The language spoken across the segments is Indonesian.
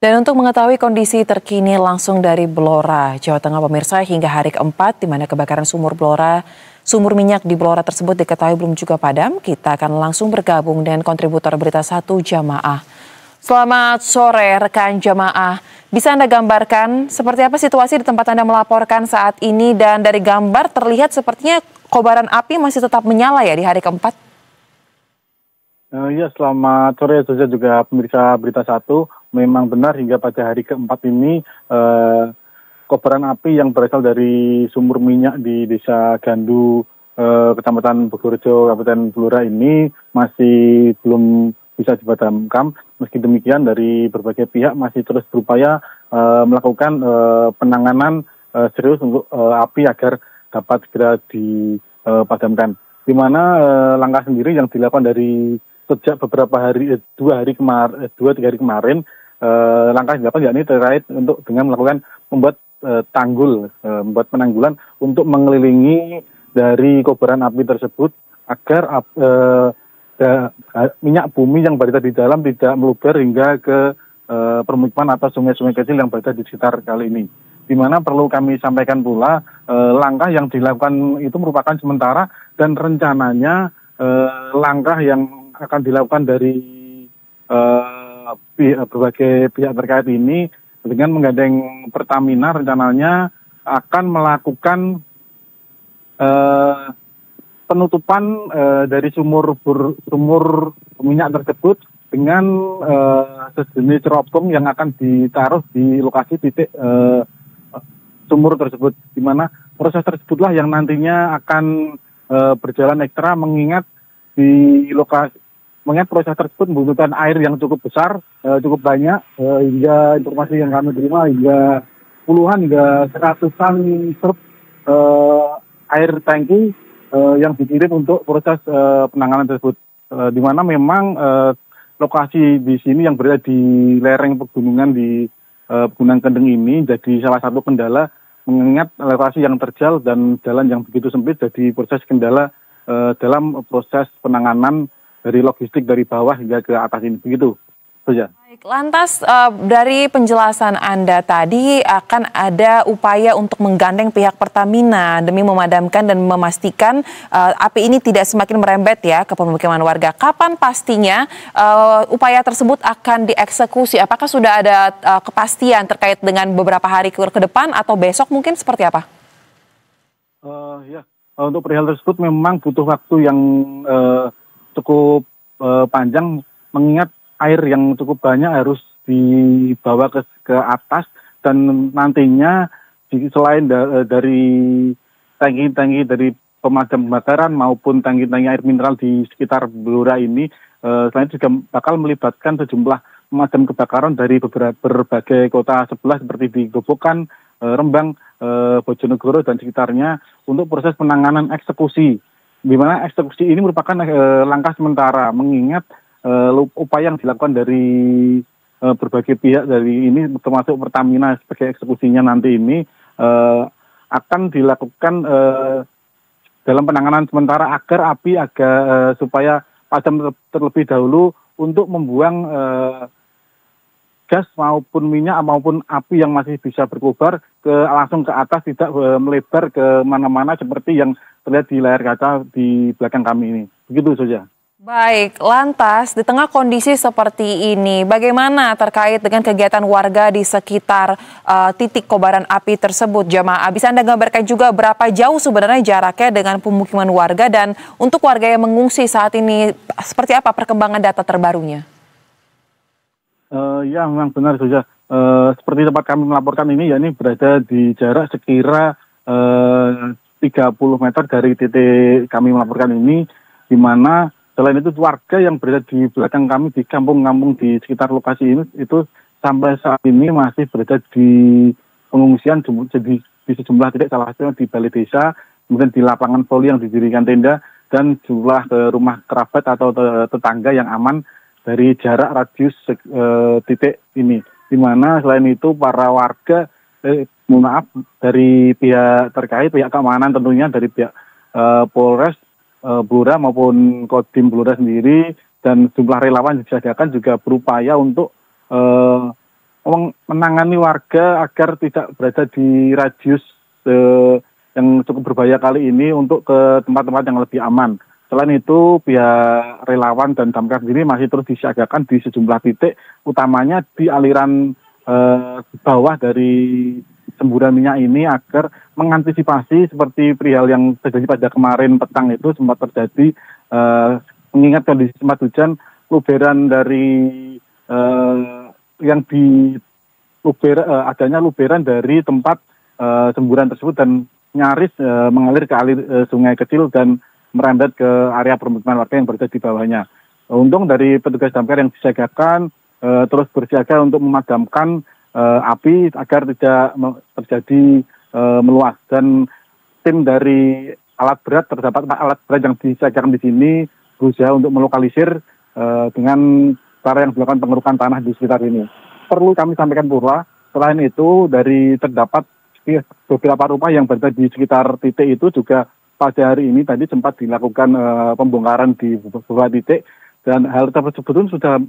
Dan untuk mengetahui kondisi terkini langsung dari Blora, Jawa Tengah pemirsa hingga hari keempat di mana kebakaran sumur minyak di Blora tersebut diketahui belum juga padam, kita akan langsung bergabung dengan kontributor berita 1 Jamaah. Selamat sore rekan Jamaah, bisa Anda gambarkan seperti apa situasi di tempat Anda melaporkan saat ini dan dari gambar terlihat sepertinya kobaran api masih tetap menyala ya di hari keempat? Ya, selamat sore saja juga pemirsa Berita Satu. Memang benar hingga pada hari keempat ini kobaran api yang berasal dari sumur minyak di Desa Gandu, Kecamatan Bogorejo, Kabupaten Blora ini masih belum bisa dipadamkan. Meski demikian dari berbagai pihak masih terus berupaya melakukan penanganan serius untuk api agar dapat segera dipadamkan. Di mana langkah sendiri yang dilakukan dari sejak beberapa hari, 2-3 hari kemarin, langkah yang dilakukan yakni terkait untuk dengan melakukan membuat tanggul, membuat penanggulan untuk mengelilingi dari kobaran api tersebut agar minyak bumi yang berada di dalam tidak meluber hingga ke permukiman atau sungai-sungai kecil yang berada di sekitar kali ini. Di mana perlu kami sampaikan pula langkah yang dilakukan itu merupakan sementara dan rencananya langkah yang akan dilakukan dari berbagai pihak terkait ini dengan menggandeng Pertamina rencananya akan melakukan penutupan dari sumur minyak tersebut dengan sejenis teropong yang akan ditaruh di lokasi titik sumur tersebut, di mana proses tersebutlah yang nantinya akan berjalan ekstra mengingat proses tersebut membutuhkan air yang cukup besar, cukup banyak, hingga informasi yang kami terima hingga puluhan hingga seratusan truk air tangki yang dikirim untuk proses penanganan tersebut. Di mana memang lokasi di sini yang berada di lereng pegunungan di Pegunungan Kendeng ini jadi salah satu kendala mengingat lokasi yang terjal dan jalan yang begitu sempit jadi proses kendala dalam proses penanganan dari logistik dari bawah hingga ke atas ini. Begitu saja. Baik, lantas dari penjelasan Anda tadi akan ada upaya untuk menggandeng pihak Pertamina demi memadamkan dan memastikan api ini tidak semakin merembet ya ke pemukiman warga. Kapan pastinya upaya tersebut akan dieksekusi? Apakah sudah ada kepastian terkait dengan beberapa hari ke depan atau besok mungkin seperti apa? Ya, untuk perihal tersebut memang butuh waktu yang cukup panjang mengingat air yang cukup banyak harus dibawa ke atas dan nantinya selain dari tangki-tangki dari pemadam kebakaran maupun tangki-tangki air mineral di sekitar Blora ini, selain juga bakal melibatkan sejumlah pemadam kebakaran dari berbagai kota sebelah seperti di Grobogan, Rembang, Bojonegoro dan sekitarnya untuk proses penanganan eksekusi. Di mana eksekusi ini merupakan langkah sementara mengingat upaya yang dilakukan dari berbagai pihak dari ini termasuk Pertamina sebagai eksekusinya nanti ini akan dilakukan dalam penanganan sementara agar api supaya padam terlebih dahulu untuk membuang gas maupun minyak maupun api yang masih bisa berkobar langsung ke atas, tidak melebar ke mana-mana seperti yang terlihat di layar kaca di belakang kami ini. Begitu saja. Baik, lantas di tengah kondisi seperti ini, bagaimana terkait dengan kegiatan warga di sekitar titik kobaran api tersebut, Jamaah? Bisa Anda gambarkan juga berapa jauh sebenarnya jaraknya dengan pemukiman warga dan untuk warga yang mengungsi saat ini, seperti apa perkembangan data terbarunya? Ya, memang benar saja. Seperti tempat kami melaporkan ini, ya ini berada di jarak sekira 30 meter dari titik kami melaporkan ini, di mana selain itu warga yang berada di belakang kami di kampung-kampung di sekitar lokasi ini itu sampai saat ini masih berada di pengungsian di sejumlah titik, salah satunya di balai desa, kemudian di lapangan voli yang didirikan tenda dan jumlah rumah kerabat atau tetangga yang aman dari jarak radius titik ini. Di mana selain itu para warga dari pihak terkait, pihak keamanan tentunya dari pihak Polres Blora maupun Kodim Blora sendiri dan jumlah relawan yang disediakan juga berupaya untuk menangani warga agar tidak berada di radius yang cukup berbahaya kali ini untuk ke tempat-tempat yang lebih aman. Selain itu, pihak relawan dan damkar sendiri masih terus disiagakan di sejumlah titik, utamanya di aliran bawah dari semburan minyak ini agar mengantisipasi seperti perihal yang terjadi pada kemarin petang itu sempat terjadi, mengingat kondisi sempat hujan, luberan dari yang di adanya luberan dari tempat semburan tersebut dan nyaris mengalir ke sungai kecil dan merembet ke area permukiman warga yang berada di bawahnya. Untung dari petugas damkar yang disiagakan terus bersiaga untuk memadamkan api agar tidak terjadi meluas, dan tim dari terdapat alat berat yang disiagakan di sini berusaha untuk melokalisir dengan cara yang dilakukan pengerukan tanah di sekitar ini. Perlu kami sampaikan pula, selain itu terdapat beberapa rumah yang berada di sekitar titik itu juga pada hari ini tadi sempat dilakukan pembongkaran di beberapa titik, dan hal tersebut pun sudah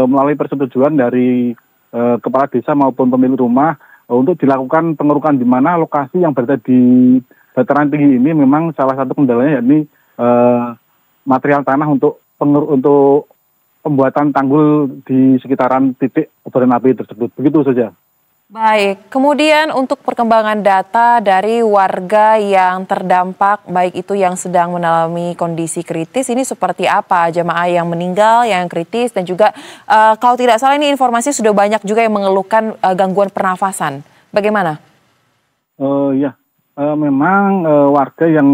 melalui persetujuan dari kepala desa maupun pemilik rumah untuk dilakukan pengerukan, di mana lokasi yang berada di dataran tinggi ini memang salah satu kendalanya yakni material tanah untuk pembuatan tanggul di sekitaran titik kobaran api tersebut. Begitu saja. Baik, kemudian untuk perkembangan data dari warga yang terdampak, baik itu yang sedang mengalami kondisi kritis, ini seperti apa? Jamaah yang meninggal, yang kritis, dan juga kalau tidak salah ini informasi sudah banyak juga yang mengeluhkan gangguan pernafasan. Bagaimana? Memang warga yang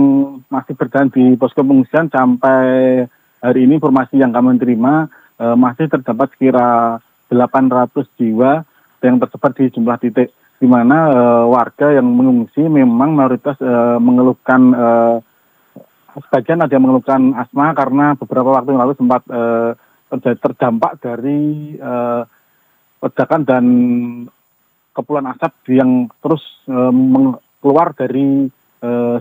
masih bertahan di posko pengungsian sampai hari ini informasi yang kami terima masih terdapat sekira 800 jiwa yang tersebar di jumlah titik, di mana warga yang mengungsi memang mayoritas mengeluhkan, sebagian ada yang mengeluhkan asma karena beberapa waktu yang lalu sempat terdampak dari ledakan dan kepulan asap yang terus keluar dari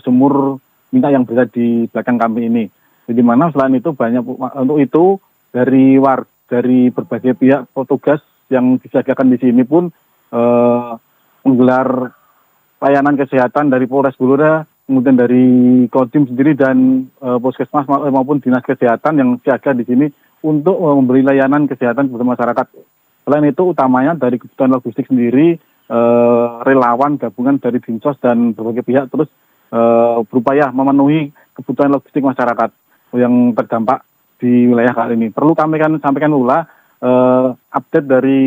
sumur minyak yang berada di belakang kami ini. Di mana selain itu banyak untuk itu dari berbagai pihak petugas yang disiagakan di sini pun menggelar layanan kesehatan dari Polres Blora, kemudian dari Kodim sendiri dan Puskesmas maupun Dinas Kesehatan yang siaga di sini untuk memberi layanan kesehatan kepada masyarakat. Selain itu utamanya dari kebutuhan logistik sendiri, relawan gabungan dari Dinsos dan berbagai pihak terus berupaya memenuhi kebutuhan logistik masyarakat yang terdampak di wilayah kali ini. Perlu kami sampaikan pula update dari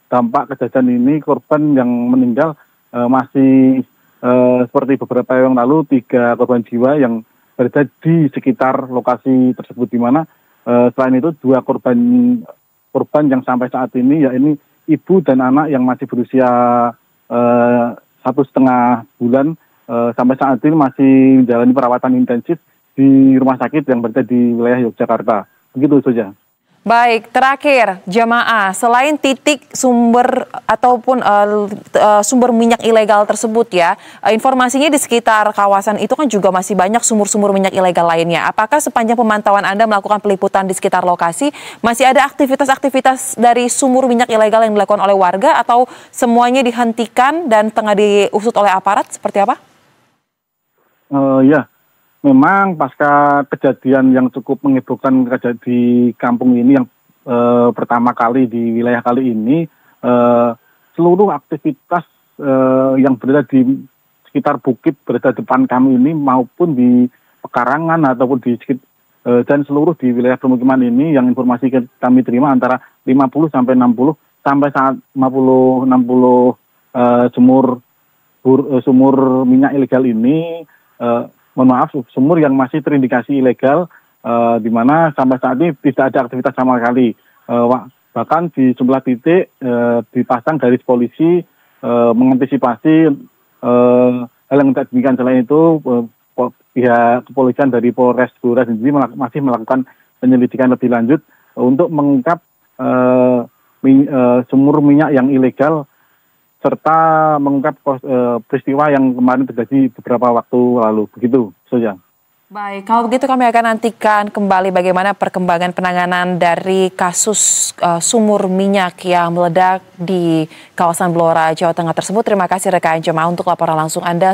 dampak kejadian ini, korban yang meninggal masih seperti beberapa yang lalu 3 korban jiwa yang berada di sekitar lokasi tersebut, di mana selain itu 2 korban yang sampai saat ini yakni ibu dan anak yang masih berusia 1,5 bulan sampai saat ini masih menjalani perawatan intensif di rumah sakit yang berada di wilayah Yogyakarta. Begitu saja. Baik, terakhir jamaah, selain titik sumber ataupun sumber minyak ilegal tersebut ya, informasinya di sekitar kawasan itu kan juga masih banyak sumur-sumur minyak ilegal lainnya. Apakah sepanjang pemantauan Anda melakukan peliputan di sekitar lokasi, masih ada aktivitas-aktivitas dari sumur minyak ilegal yang dilakukan oleh warga atau semuanya dihentikan dan tengah diusut oleh aparat, seperti apa? Memang pasca kejadian yang cukup menghebohkan di kampung ini yang pertama kali di wilayah kali ini, seluruh aktivitas yang berada di sekitar bukit berada depan kami ini maupun di pekarangan ataupun dan seluruh di wilayah permukiman ini yang informasi kami terima antara 50 sampai 60 sampai saat 60 sumur minyak ilegal ini, sumur yang masih terindikasi ilegal, di mana sampai saat ini tidak ada aktivitas sama sekali. Bahkan di sejumlah titik dipasang garis polisi mengantisipasi hal yang tidak demikian. Selain itu, pihak kepolisian dari Polres Blora sendiri masih melakukan penyelidikan lebih lanjut untuk mengungkap sumur minyak yang ilegal serta mengungkap peristiwa yang kemarin terjadi beberapa waktu lalu. Begitu saja. Baik, kalau begitu kami akan nantikan kembali bagaimana perkembangan penanganan dari kasus sumur minyak yang meledak di kawasan Blora, Jawa Tengah tersebut. Terima kasih rekan Jemaah untuk laporan langsung Anda.